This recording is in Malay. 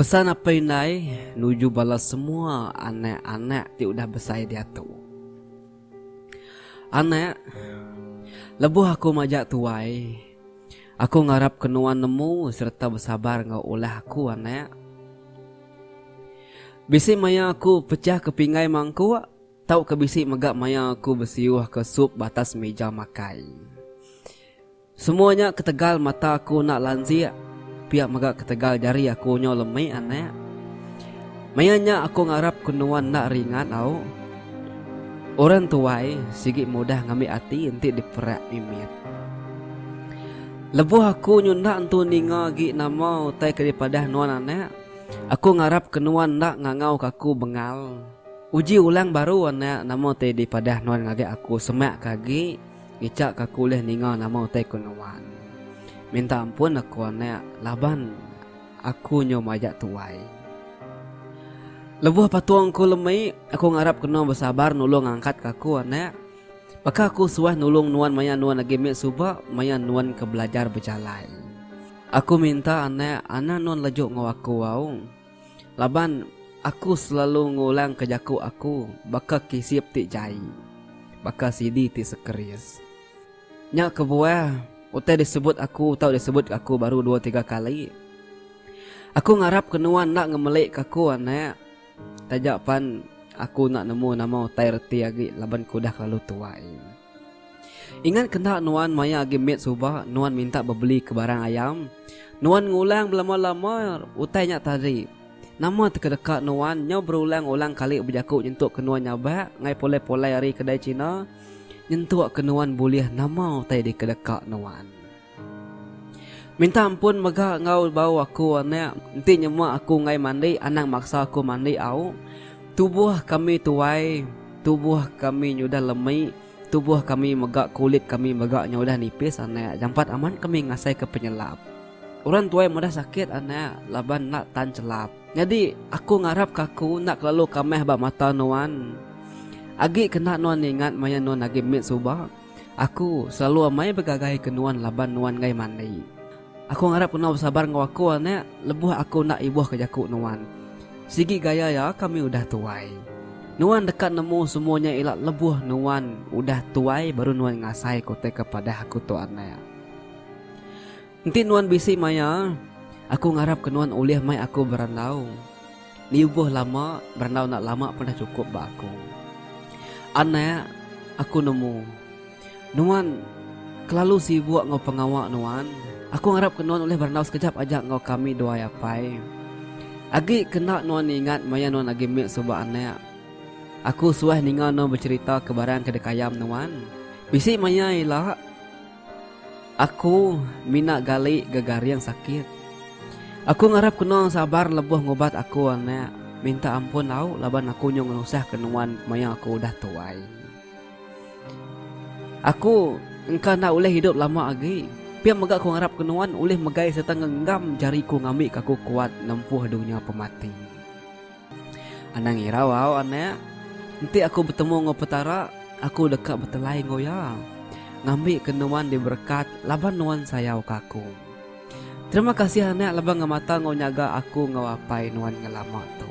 Pesan apa inai nuju balas semua anak-anak ti udah besar dia tu. Anak, lebuh aku majak tuai. Aku ngarap kenuan nemu serta bersabar ngau ulah aku anak. Bisi maya aku pecah kepingai mangku, tau ke bisi megak maya aku bersiuh ke sup batas meja makai. Semuanya ketegal mata aku nak lanzia. Pihak megak ketegal jari aku nyo lemai anak. Mayanya aku ngarap kenuan nak ringan au. Orang tuai sigit mudah ngambil hati inti diperak mimit. Lebuh aku nyundak entu ninga gi nama utai daripada nuan anak. Aku ngarap kenuan nak ngangau kaku bengal. Uji ulang baru anak nama utai daripada nuan ngagak aku semak kagi. Ngicak kaku leh ninga nama utai kenuan. Minta ampun aku anak laban aku nyo majak tuai. Lebuh patuang ku lemai, aku ngarap kena bersabar nulung angkat kaku anak. Maka aku suah nulung nuan maya nuan lagi mek subak, maya nuan ke belajar berjalan. Aku minta anak nuan lejuk ngau aku wau. Laban aku selalu ngulang ke jaku aku, baka kisip ti jai. Baka sidi ti sekeris. Nyak kebuah, utai disebut aku tau disebut aku baru 2-3 kali. Aku ngarap kenuan nak ngemelik kaku anak. Tajak pan aku nak nemu nama utai reti lagi laban kudah lalu tuai. Ingat kena nuan maya agi met subah, nuan minta berbeli ke barang ayam. Nuan ngulang belama-lama utai nyak tadi. Nama terdekat nuan nyo berulang-ulang kali berjakuk nyentuk kenuan nyabak ngai polai-polai hari kedai Cina. Nyentuk kenuan buliah nama utai di kedekak nuan. Minta ampun megak ngau bau aku anak. Nanti nyemak aku ngai mandi, anak maksa aku mandi au. Tubuh kami tuai, tubuh kami nyudah lemai, tubuh kami megak kulit kami megak nyudah nipis anak. Jampat aman kami ngasai ke penyelap. Orang tuai mudah sakit anak, laban nak tan celap. Jadi aku ngarap kaku nak lalu kameh bak mata nuan. Agi kena nuan ingat maya nuan agi mit subah. Aku selalu amai bergagai ke nuan laban nuan ngai mandi. Aku ngarap kena bersabar ngau aku anak, lebuh aku nak ibuh ke jakuk nuan. Sigi gaya ya kami udah tuai. Nuan dekat nemu semuanya ilak lebuh nuan udah tuai baru nuan ngasai kote kepada aku tu anak. Nanti nuan bisi maya, aku ngarap ke nuan ulih mai aku berandau. Niubuh lama, berandau nak lama pun dah cukup bak aku. Anak, aku nemu. Nuan kelalu sibuk ngau pengawak nuan. Aku ngarap ke nuan oleh berandau sekejap ajak ngau kami doa yapai. Agi kena nuan ingat maya nuan agi mik subak anak. Aku suah ninga nuan bercerita ke barang kedekayam nuan. Bisi maya ilah. Aku minak gali gegari yang sakit. Aku ngarap ke nuan sabar lebuh ngobat aku anak. Minta ampun au laban aku nyong nusah ke nuan maya aku udah tuai. Aku engkau nak oleh hidup lama lagi. Pian megak aku ngarap kenuan oleh megai serta ngenggam jariku ngambil kaku kuat nempuh dunia pemati. Anang irau au anak. Nanti aku bertemu ngau petara, aku dekat bertelai ngau ya. Ngambil kenuan diberkat laban nuan sayau kaku. Terima kasih anak laban ngamata ngau nyaga aku ngau apai nuan ngelama tu.